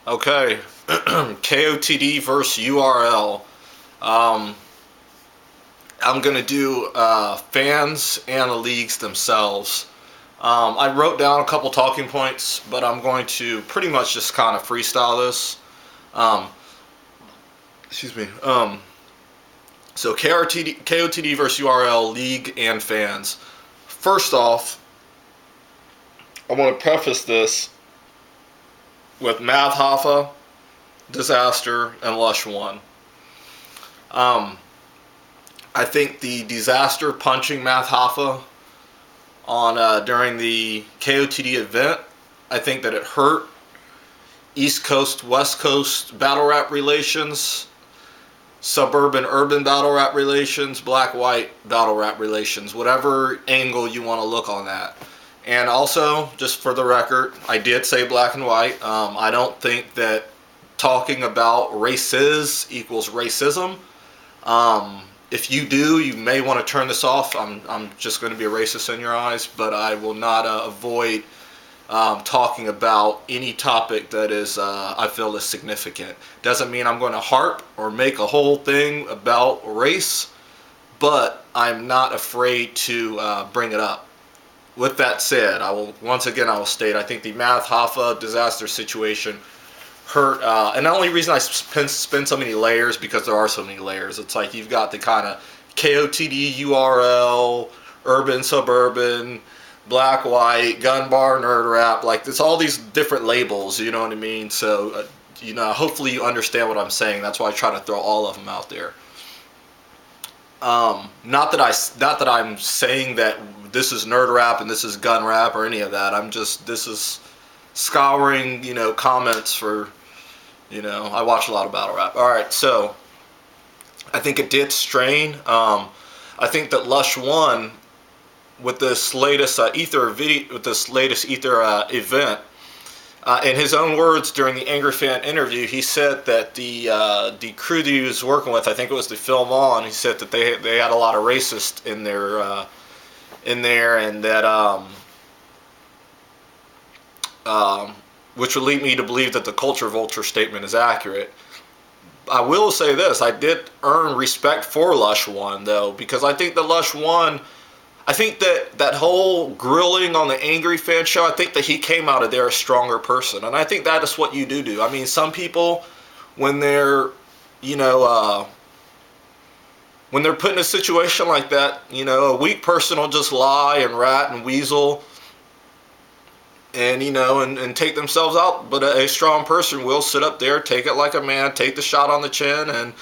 Okay, KOTD versus URL. Um, I'm gonna do fans and the leagues themselves. I wrote down a couple talking points, but I'm going to pretty much just kind of freestyle this. Um, excuse me. So KOTD versus URL, league and fans. First off, I want to preface this with Math Hoffa, Dizaster, and Lush 1. Um, I think the Dizaster punching Math Hoffa on during the KOTD event, I think that it hurt East Coast West Coast battle rap relations, suburban urban battle rap relations, black white battle rap relations, whatever angle you want to look on that. And also, just for the record, I did say black and white. I don't think that talking about races equals racism. If you do, you may want to turn this off. I'm just going to be a racist in your eyes, but I will not avoid talking about any topic that is I feel is significant. Doesn't mean I'm going to harp or make a whole thing about race, but I'm not afraid to bring it up. With that said, I will state I think the Math Hoffa Dizaster situation hurt, and the only reason I spin so many layers because there are so many layers. It's like you've got the kind of KOTD URL, urban suburban, black white, gun bar nerd rap. Like it's all these different labels. You know what I mean? So hopefully you understand what I'm saying. That's why I try to throw all of them out there. Not that I'm saying that this is nerd rap and this is gun rap or any of that. This is scouring, comments for, I watch a lot of battle rap. All right, so I think it did strain. I think that Lush won with this latest Ether event. In his own words, during the Angry Fan interview, he said that the crew that he was working with, I think it was the Film On, he said that they had a lot of racist in there, and that which would lead me to believe that the culture vulture statement is accurate. I will say this: I did earn respect for Lush One though, because I think the Lush One. I think that whole grilling on the Angry Fan show, I think that he came out of there a stronger person. And I think that is what you do. I mean, some people, when they're, when they're put in a situation like that, a weak person will just lie and rat and weasel and, and take themselves out. But a strong person will sit up there, take it like a man, take the shot on the chin and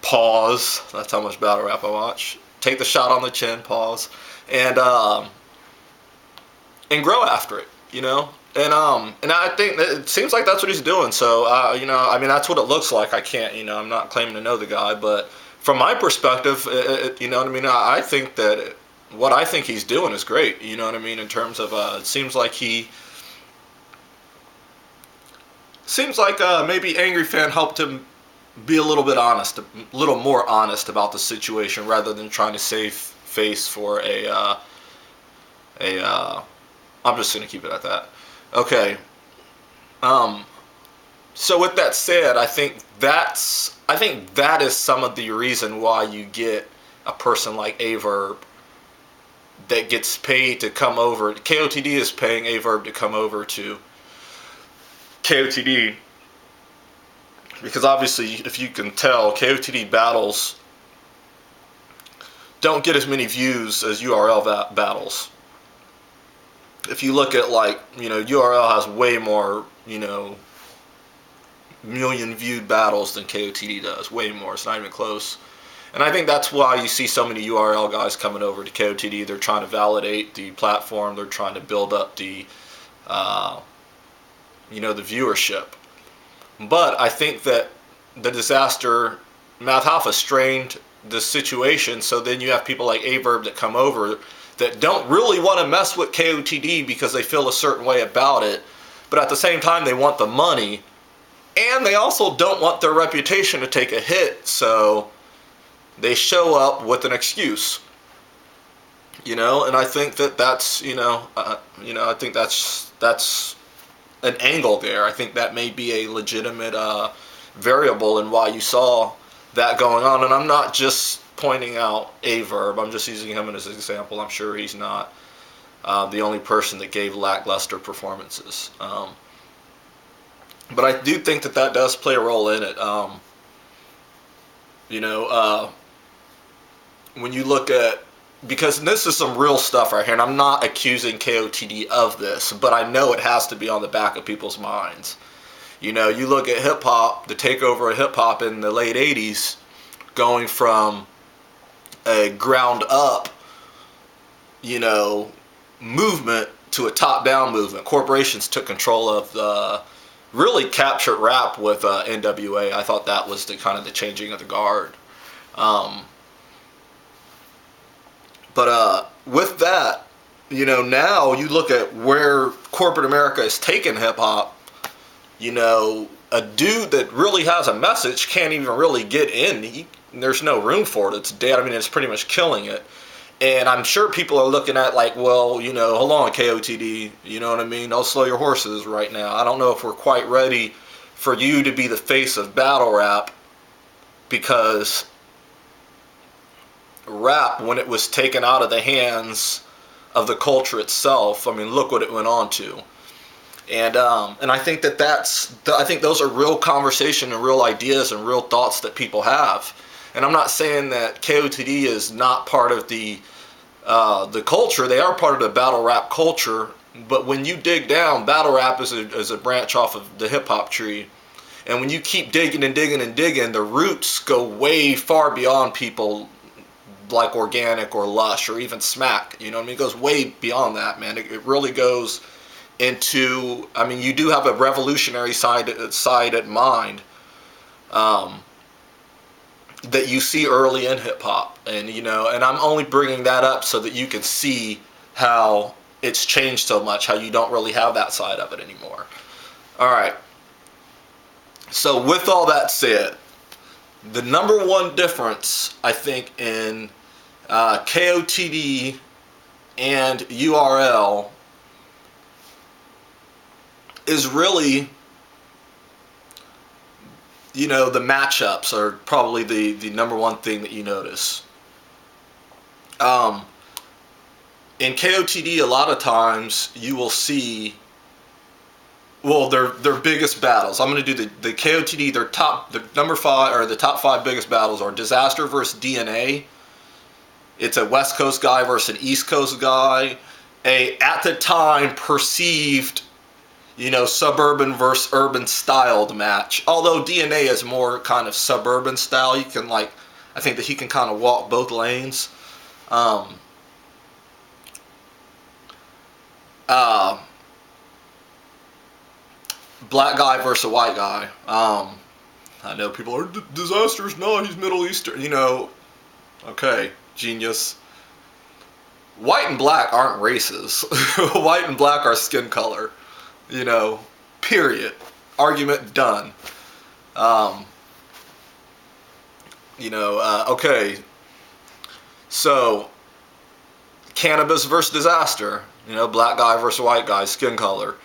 pause. That's how much battle rap I watch. Take the shot on the chin, pause, and grow after it, And I think that it seems like that's what he's doing. So that's what it looks like. I can't, I'm not claiming to know the guy, but from my perspective, you know what I mean. I think that what I think he's doing is great. You know what I mean. In terms of, it seems like maybe Angry Fan helped him be a little bit honest, a little more honest about the situation rather than trying to save face for I'm just gonna keep it at that. Okay. So with that said, I think that is some of the reason why you get a person like Averb that gets paid to come over. KOTD is paying Averb to come over to KOTD. Because obviously, if you can tell, KOTD battles don't get as many views as URL battles. If you look at URL has way more, million viewed battles than KOTD does. Way more. It's not even close. And I think that's why you see so many URL guys coming over to KOTD. They're trying to validate the platform. They're trying to build up the viewership. But I think that the Dizaster Math Hoffa strained the situation, so then you have people like Averb that come over that don't really want to mess with KOTD because they feel a certain way about it, but at the same time they want the money, and they also don't want their reputation to take a hit, so they show up with an excuse. And I think that's I think that's an angle there. I think that may be a legitimate variable in why you saw that going on. And I'm not just pointing out a Verb. I'm just using him as an example. I'm sure he's not the only person that gave lackluster performances. But I do think that that does play a role in it. When you look at, because this is some real stuff right here, and I'm not accusing KOTD of this, but I know it has to be on the back of people's minds. You look at hip hop, the takeover of hip hop in the late 80s, going from a ground up, movement to a top down movement. Corporations took control of really captured rap with NWA. I thought that was the kind of the changing of the guard. But with that, now you look at where corporate America is taking hip hop. A dude that really has a message can't even really get in. There's no room for it. It's dead. I mean, it's pretty much killing it. And I'm sure people are looking at like, well, hold on, KOTD, you know what I mean? Don't slow your horses right now. I don't know if we're quite ready for you to be the face of battle rap, because rap, when it was taken out of the hands of the culture itself, I mean, look what it went on to. And I think I think those are real conversation and real ideas and real thoughts that people have. And I'm not saying that KOTD is not part of the culture. They are part of the battle rap culture. But when you dig down, battle rap is a branch off of the hip hop tree. And when you keep digging and digging and digging, the roots go way far beyond people like Organic or Lush or even Smack. It goes way beyond that, man. It really goes into, I mean, you do have a revolutionary side at mind. That you see early in hip hop, and and I'm only bringing that up so that you can see how it's changed so much, how you don't really have that side of it anymore. All right. So with all that said, the number one difference I think in KOTD and URL is really, the matchups are probably the number one thing that you notice. In KOTD, a lot of times you will see, well, their biggest battles. I'm going to do the KOTD. The number 5 or the top 5 biggest battles are Dizaster versus DNA. It's a West Coast guy versus an East Coast guy. At the time, perceived, suburban versus urban styled match. Although DNA is more kind of suburban style, you can I think that he can kind of walk both lanes. Black guy versus a white guy. I know people are, Dizaster's not, he's Middle Eastern, Okay, genius. White and black aren't races. White and black are skin color. Period. Argument done. Okay. So, cannabis versus Dizaster. Black guy versus white guy, skin color.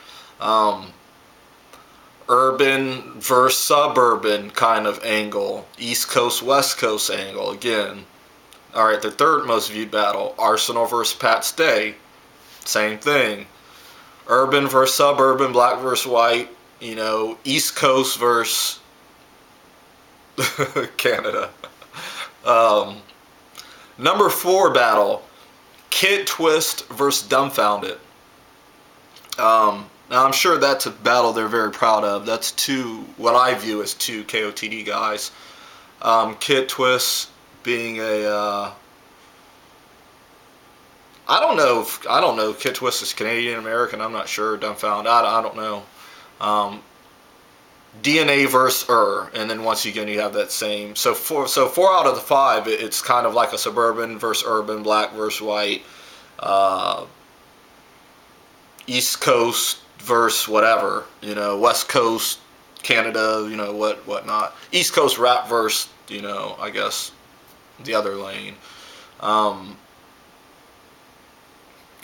Urban versus suburban kind of angle. East Coast, West Coast angle. Again. Alright, the third most viewed battle. Arsenal versus Pat Stay. Same thing. Urban versus suburban, black versus white, East Coast versus Canada. Number 4 battle, Kid Twist versus Dumbfounded. Now I'm sure that's a battle they're very proud of. That's what I view as two KOTD guys. Kid Twist being a I don't know. Kid Twist is Canadian American. I'm not sure. Dumbfounded. I don't know. DNA versus and then once again you have that same. So 4 out of the 5, it's kind of like a suburban versus urban, black versus white, East Coast versus whatever. West Coast, Canada. Whatnot. East Coast rap versus I guess the other lane.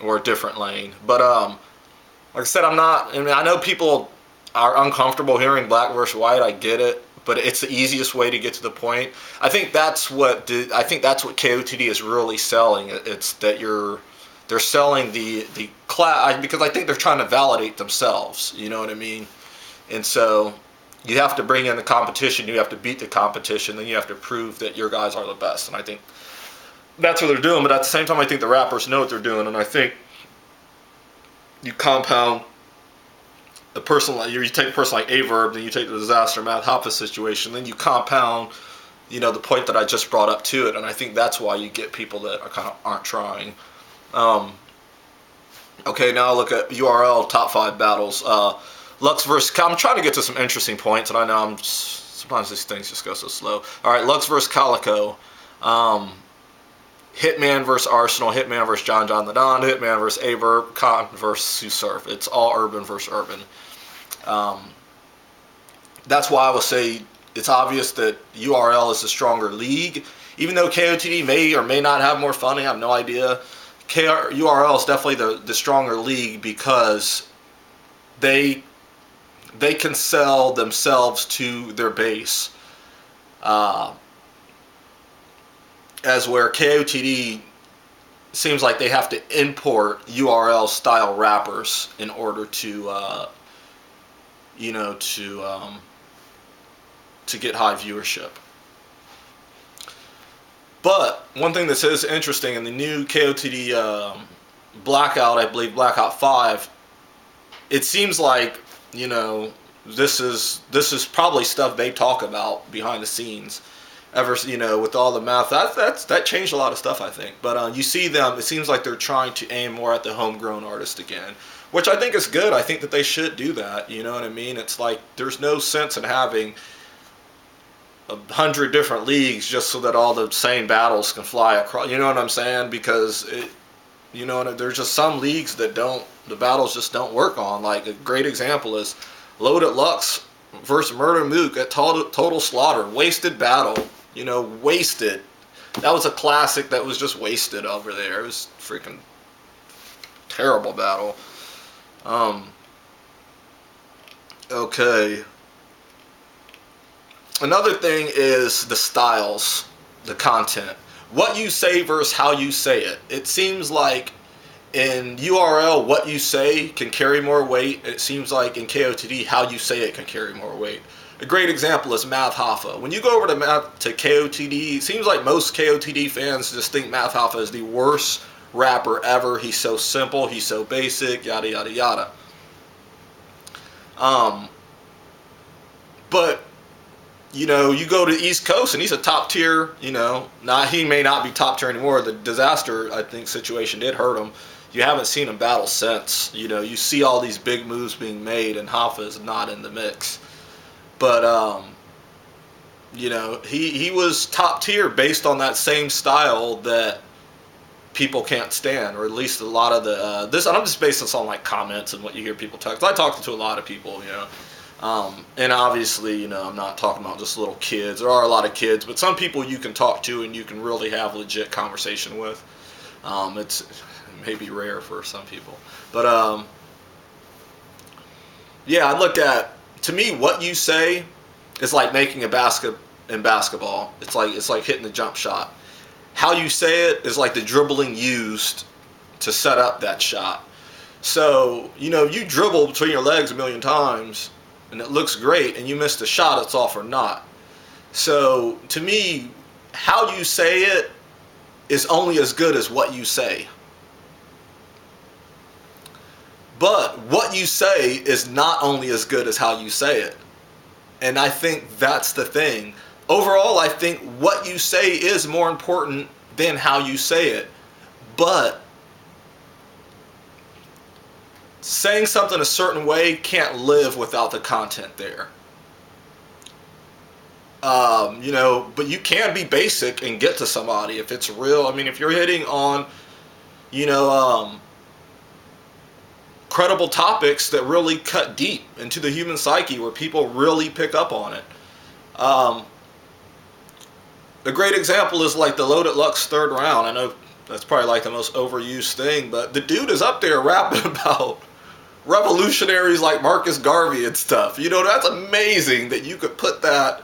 Or a different lane. But Like I said, I'm not. I mean, I know people are uncomfortable hearing black versus white. I get it, but it's the easiest way to get to the point. I think that's what KOTD is really selling. It's that they're selling the class, because I think they're trying to validate themselves. You know what I mean? And so you have to bring in the competition. You have to beat the competition. Then you have to prove that your guys are the best. And I think that's what they're doing. But at the same time, I think the rappers know what they're doing. And I think you compound a person like you take a person like Averb, then you take the Dizaster Math Hoffa situation, then you compound, the point that I just brought up to it, and I think that's why you get people that are kind of aren't trying. Okay, now look at URL top 5 battles. Lux versus. I'm trying to get to some interesting points, and I know sometimes these things just go so slow. All right, Lux versus Calico. Hitman versus Arsenal, Hitman versus John the Don, Hitman versus Averb, Con versus Surf. It's all urban versus urban. That's why I will say it's obvious that URL is the stronger league. Even though KOTD may or may not have more funding, I have no idea. URL is definitely the stronger league because they can sell themselves to their base. As where KOTD seems like they have to import URL style rappers in order to get high viewership. But one thing that is interesting in the new KOTD Blackout, I believe Blackout 5, it seems like this is probably stuff they talk about behind the scenes. With all the math, that changed a lot of stuff, I think. But you see them, it seems like they're trying to aim more at the homegrown artist again, which I think is good. I think that they should do that. You know what I mean? It's like there's no sense in having 100 different leagues just so that all the same battles can fly across. You know what I'm saying? Because there's just some leagues that the battles just don't work on. Like a great example is Loaded Lux versus Murder Mook at Total Slaughter. Wasted battle. Wasted. That was a classic that was just wasted over there. It was freaking terrible battle. Okay. Another thing is the styles, the content. What you say versus how you say it. It seems like in URL, what you say can carry more weight. It seems like in KOTD, how you say it can carry more weight. A great example is Math Hoffa. When you go over to KOTD, it seems like most KOTD fans just think Math Hoffa is the worst rapper ever. He's so simple, he's so basic, yada yada yada. But you go to the East Coast and he's a top tier. He may not be top tier anymore. The Dizaster, I think, situation did hurt him. You haven't seen him battle since. You see all these big moves being made, and Hoffa is not in the mix. But he was top tier based on that same style that people can't stand, or at least a lot of the this. I'm just basing this on like comments and what you hear people talk. 'Cause I talked to a lot of people, and obviously, I'm not talking about just little kids. There are a lot of kids, but some people you can talk to and you can really have legit conversation with. It's maybe rare for some people, but yeah, I look at, to me, what you say is like making a basket in basketball. It's like hitting the jump shot. How you say it is like the dribbling used to set up that shot. So, you dribble between your legs a million times and it looks great and you miss the shot, it's off or not. So, to me, how you say it is only as good as what you say. But what you say is not only as good as how you say it. And I think that's the thing. Overall, I think what you say is more important than how you say it. But saying something a certain way can't live without the content there. But you can be basic and get to somebody if it's real. I mean, if you're hitting on, credible topics that really cut deep into the human psyche where people really pick up on it. A great example is like the Loaded Lux third round. I know that's probably like the most overused thing, but the dude is up there rapping about revolutionaries like Marcus Garvey and stuff. You know, that's amazing that you could put that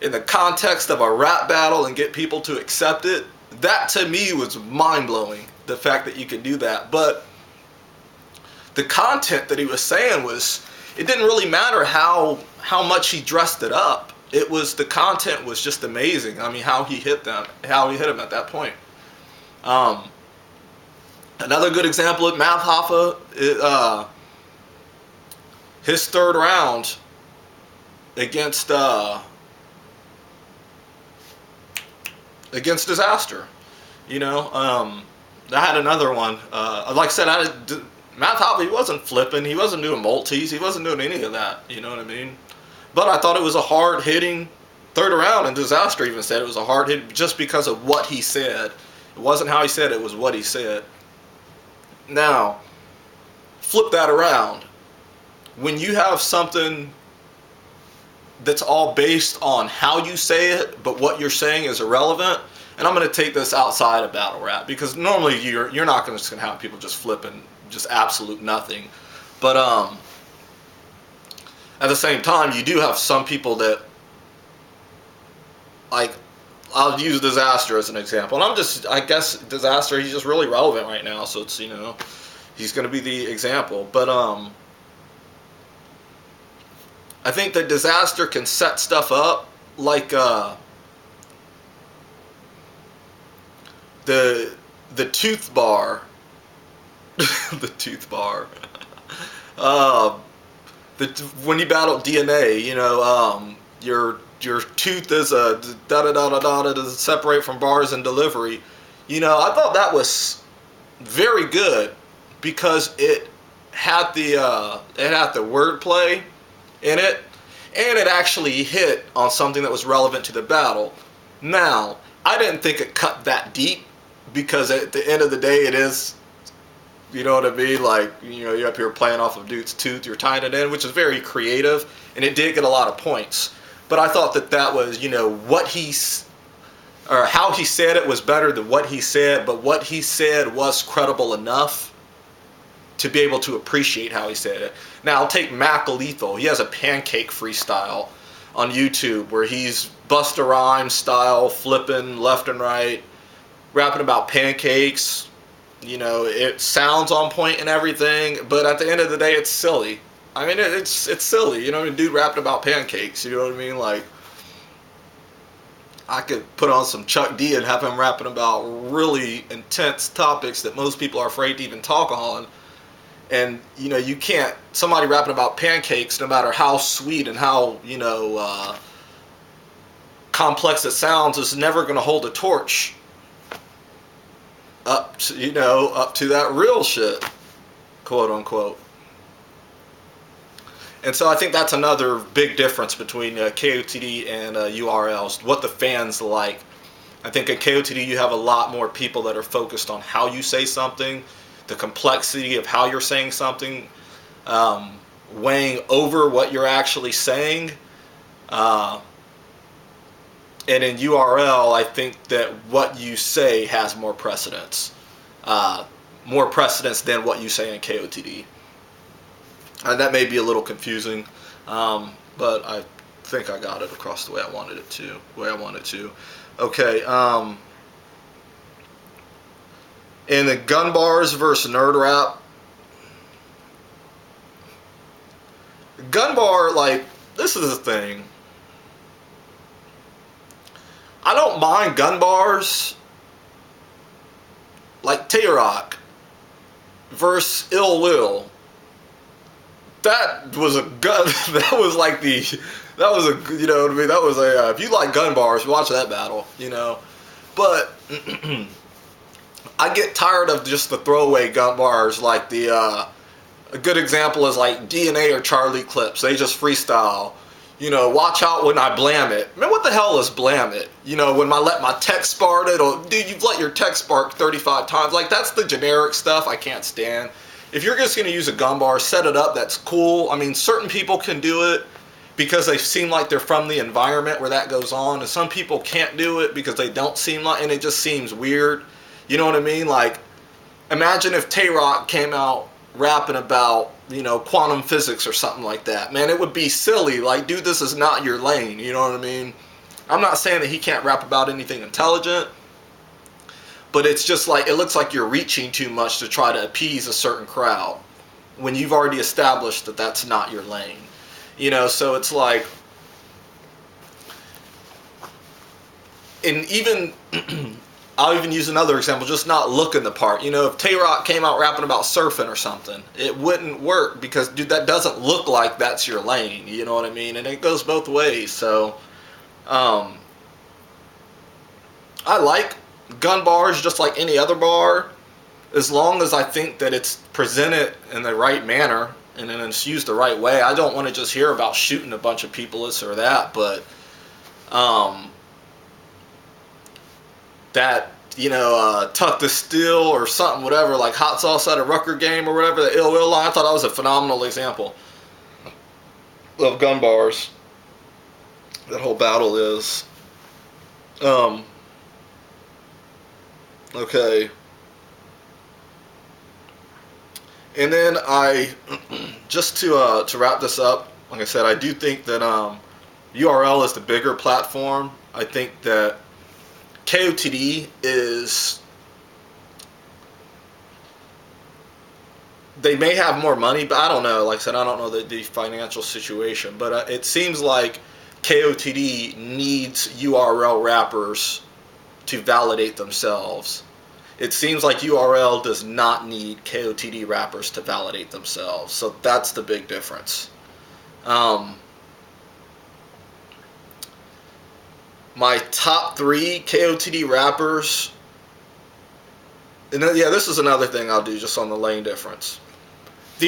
in the context of a rap battle and get people to accept it. That to me was mind-blowing, the fact that you could do that. But the content that he was saying was, it didn't really matter how much he dressed it up. It was, the content was just amazing. I mean, how he hit him at that point. Another good example of Math Hoffa, his third round against Dizaster. You know, I had another one. Like I said, Math Hoffa, he wasn't flipping, he wasn't doing multis, he wasn't doing any of that. You know what I mean? But I thought it was a hard hitting third round, and Dizaster even said it was a hard hit just because of what he said. It wasn't how he said it, was what he said. Now, flip that around. When you have something that's all based on how you say it, but what you're saying is irrelevant, and I'm going to take this outside of battle rap, because normally you're not just going to have people just flipping just absolute nothing. But at the same time, you do have some people that, like, I'll use Dizaster as an example. And I guess Dizaster, he's just really relevant right now, so it's, you know, he's going to be the example. But I think that Dizaster can set stuff up like the tooth bar. The tooth bar. When you battle DNA, you know, your tooth is a da-da-da-da-da to separate from bars and delivery. You know, I thought that was very good because it had the wordplay in it, and it actually hit on something that was relevant to the battle. Now, I didn't think it cut that deep, because at the end of the day, it is, you know what I mean? Like, you know, you're up here playing off of dude's tooth, you're tying it in, which is very creative, and it did get a lot of points. But I thought that was, you know, or how he said it was better than what he said, but what he said was credible enough to be able to appreciate how he said it. Now, I'll take Mac Lethal. He has a pancake freestyle on YouTube where he's Busta Rhymes style, flipping left and right, rapping about pancakes. You know, it sounds on point and everything, but at the end of the day, it's silly. I mean, it's silly. You know, I mean, dude rapping about pancakes. You know what I mean? Like, I could put on some Chuck D and have him rapping about really intense topics that most people are afraid to even talk on. And, you know, you can't, somebody rapping about pancakes, no matter how sweet and how, you know, complex it sounds, is never going to hold a torch up to, you know, up to that real shit, quote unquote. And so I think that's another big difference between KOTD and URLs, what the fans like. I think at KOTD you have a lot more people that are focused on how you say something, the complexity of how you're saying something, weighing over what you're actually saying. And in URL, I think that what you say has more precedence. More precedence than what you say in KOTD. And that may be a little confusing, but I think I got it across the way I wanted it to. Okay, in the gun bars versus nerd rap, gun bar, like, this is the thing. I don't mind gun bars, like Tay-Rock versus Ill Will. That was a gun. That was like the. That was a. You know what I mean? That was a. If you like gun bars, watch that battle. You know, but I get tired of just the throwaway gun bars. Like the. A good example is like DNA or Charlie Clips. They just freestyle. You know, watch out when I blam it. Man, what the hell is blam it? You know, when I let my tech spark it, or dude, you've let your tech spark 35 times. Like, that's the generic stuff I can't stand. If you're just going to use a gun bar, set it up, that's cool. I mean, certain people can do it because they seem like they're from the environment where that goes on, and some people can't do it because they don't seem like, and it just seems weird. You know what I mean? Like, imagine if Tay-Rock came out rapping about, you know, quantum physics or something like that. Man, it would be silly. Like, dude, this is not your lane. You know what I mean? I'm not saying that he can't rap about anything intelligent, but it's just like, it looks like you're reaching too much to try to appease a certain crowd when you've already established that that's not your lane. You know, so it's like, and even, I'll even use another example, just not looking the part. You know, if Tay-Rock came out rapping about surfing or something, it wouldn't work because, dude, that doesn't look like that's your lane. You know what I mean? And it goes both ways. So, I like gun bars just like any other bar, as long as I think that it's presented in the right manner and then it's used the right way. I don't want to just hear about shooting a bunch of people, this or that, but that, you know, Tuck the Steel or something, whatever, like Hot Sauce at a Rucker game or whatever, the Ill Will line, I thought that was a phenomenal example of gun bars. That whole battle is. Okay. And then I, just to wrap this up, like I said, I do think that URL is the bigger platform. I think that KOTD is, they may have more money, but I don't know. Like I said, I don't know the financial situation, but it seems like KOTD needs URL rappers to validate themselves. It seems like URL does not need KOTD rappers to validate themselves. So that's the big difference. My top 3 KOTD rappers, and then, yeah, this is another thing I'll do just on the lane difference.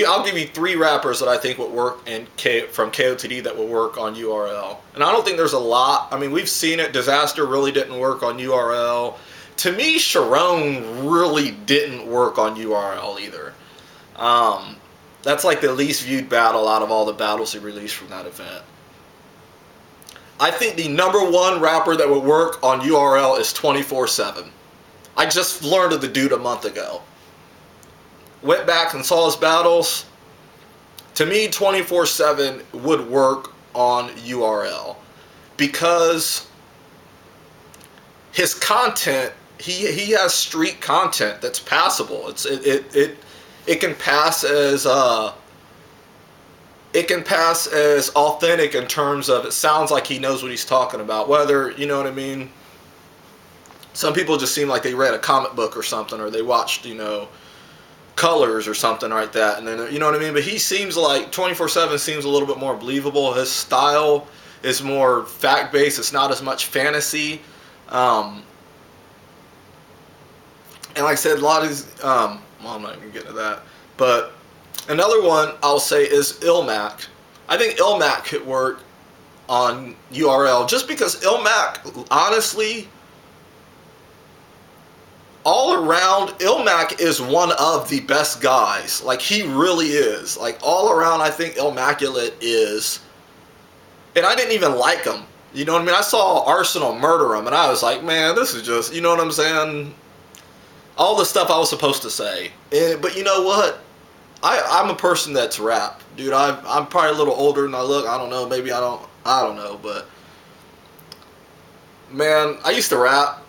I'll give you 3 rappers that I think would work from KOTD that would work on URL. And I don't think there's a lot. I mean, we've seen it. Dizaster really didn't work on URL. To me, Sharon really didn't work on URL either. That's like the least viewed battle out of all the battles he released from that event. I think the #1 rapper that would work on URL is 24/7. I just learned of the dude a month ago. Went back and saw his battles. To me, 24/7 would work on URL because his content, he has street content that's passable. It can pass as authentic in terms of, it sounds like he knows what he's talking about. Whether, you know what I mean? Some people just seem like they read a comic book or something, or they watched, you know, Colors or something like that, and then, you know what I mean? But he seems like 24/7 seems a little bit more believable. His style is more fact-based. It's not as much fantasy. And like I said, a lot of these, well, I'm not even getting to that. But another one I'll say is Ilmac. I think Ilmac could work on URL just because Ilmac, honestly, all around, Ilmac is one of the best guys. Like, he really is. Like, all around, I think Ilmaculate is. And I didn't even like him. You know what I mean? I saw Arsenal murder him, and I was like, man, this is just, you know what I'm saying? All the stuff I was supposed to say. But you know what? I'm a person that's rap. Dude, I'm probably a little older than I look. I don't know. Maybe I don't know. But, man, I used to rap.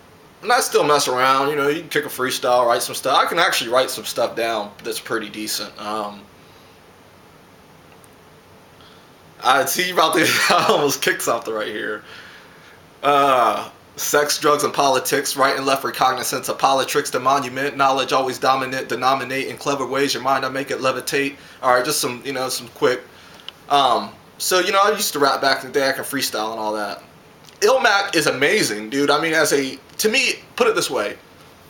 And I still mess around, you know, you can kick a freestyle, write some stuff. I can actually write some stuff down that's pretty decent. I see you about to, I almost kicked something right here. Sex, drugs, and politics, right and left recognizance of politics, the monument, knowledge always dominant, denominate in clever ways, your mind, I make it levitate. All right, just some, you know, some quick. So, you know, I used to rap back in the day, I can freestyle and all that. Ilmac is amazing, dude. I mean, to me, put it this way.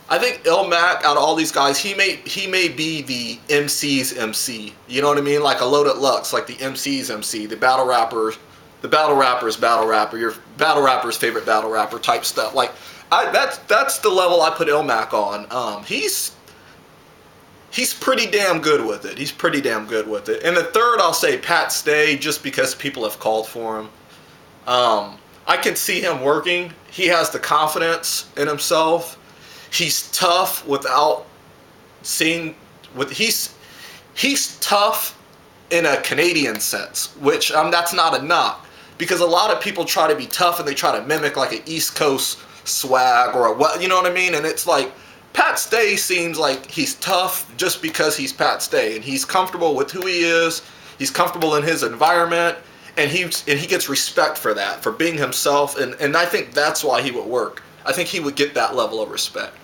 I think Ilmac, out of all these guys, he may be the MC's MC. You know what I mean? Like a Loaded Lux, like the MC's MC, the battle rapper's battle rapper, your battle rapper's favorite battle rapper type stuff. Like, that's the level I put Ilmac on. He's pretty damn good with it. And the third, I'll say Pat Stay, just because people have called for him. I can see him working. He has the confidence in himself. He's tough without seeing, he's tough in a Canadian sense, which that's not a knock, because a lot of people try to be tough and they try to mimic like an East Coast swag or a what, you know what I mean? And it's like Pat Stay seems like he's tough just because he's Pat Stay and he's comfortable with who he is. He's comfortable in his environment, and he gets respect for that, for being himself, and I think that's why he would work. I think he would get that level of respect.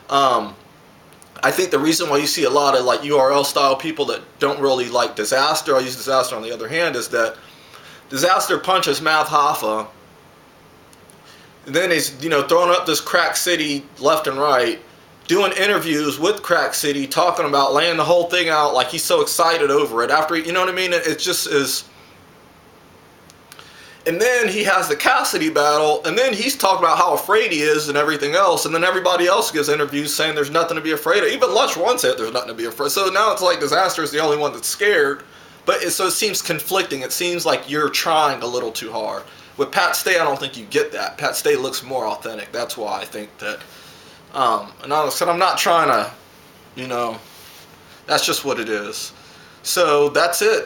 I think the reason why you see a lot of like URL style people that don't really like Dizaster, I'll use Dizaster on the other hand, is that Dizaster punches Math Hoffa, and then he's, you know, throwing up this Crack City left and right, doing interviews with Crack City, talking about laying the whole thing out like he's so excited over it. After, you know what I mean? It just is. And then he has the Cassidy battle, and then he's talking about how afraid he is and everything else, and then everybody else gives interviews saying there's nothing to be afraid of. Even Lush once said there's nothing to be afraid of. So now it's like Dizaster is the only one that's scared, but so it seems conflicting. It seems like you're trying a little too hard. With Pat Stay, I don't think you get that. Pat Stay looks more authentic. That's why I think that, and I said I'm not trying to, you know, that's just what it is. So that's it.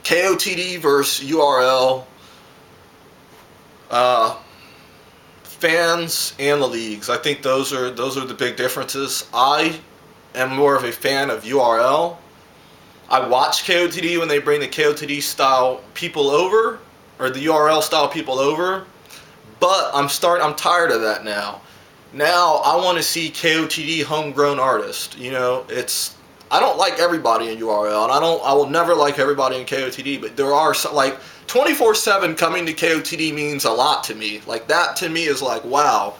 KOTD versus URL, fans and the leagues. I think those are the big differences. I am more of a fan of URL. I watch KOTD when they bring the KOTD style people over, or the URL style people over, but I'm tired of that now. Now I want to see KOTD homegrown artists. You know, I don't like everybody in URL, and I will never like everybody in KOTD, but there are some, like 24/7 coming to KOTD means a lot to me. Like that to me is like, wow.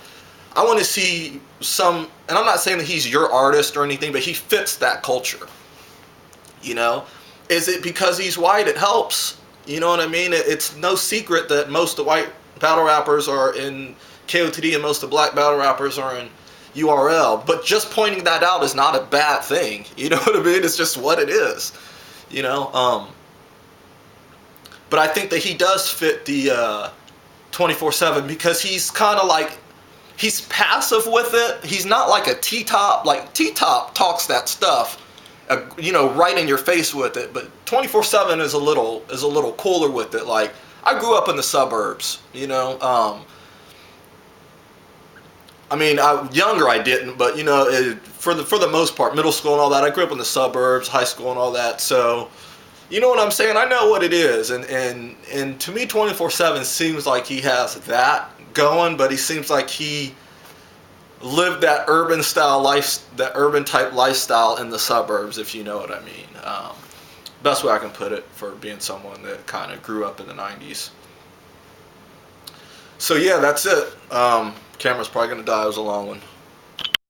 I want to see some, and I'm not saying that he's your artist or anything, but he fits that culture. You know, is it because he's white? It helps. You know what I mean? It's no secret that most of the white battle rappers are in KOTD and most of the black battle rappers are in URL, but just pointing that out is not a bad thing. You know what I mean? It's just what it is. You know, but I think that he does fit the 24/7 because he's kind of like, he's passive with it. He's not like a T-Top. Like T-Top talks that stuff, you know, right in your face with it. But 24/7 is a little cooler with it. Like I grew up in the suburbs. You know. I mean, younger I didn't, but you know, for the most part, middle school and all that, I grew up in the suburbs, high school and all that. So, you know what I'm saying? I know what it is, and to me, 24/7 seems like he has that going, but he seems like he lived that urban style life, that urban type lifestyle in the suburbs, if you know what I mean. Best way I can put it for being someone that kind of grew up in the 90s. So yeah, that's it. Camera's probably going to die. It was a long one.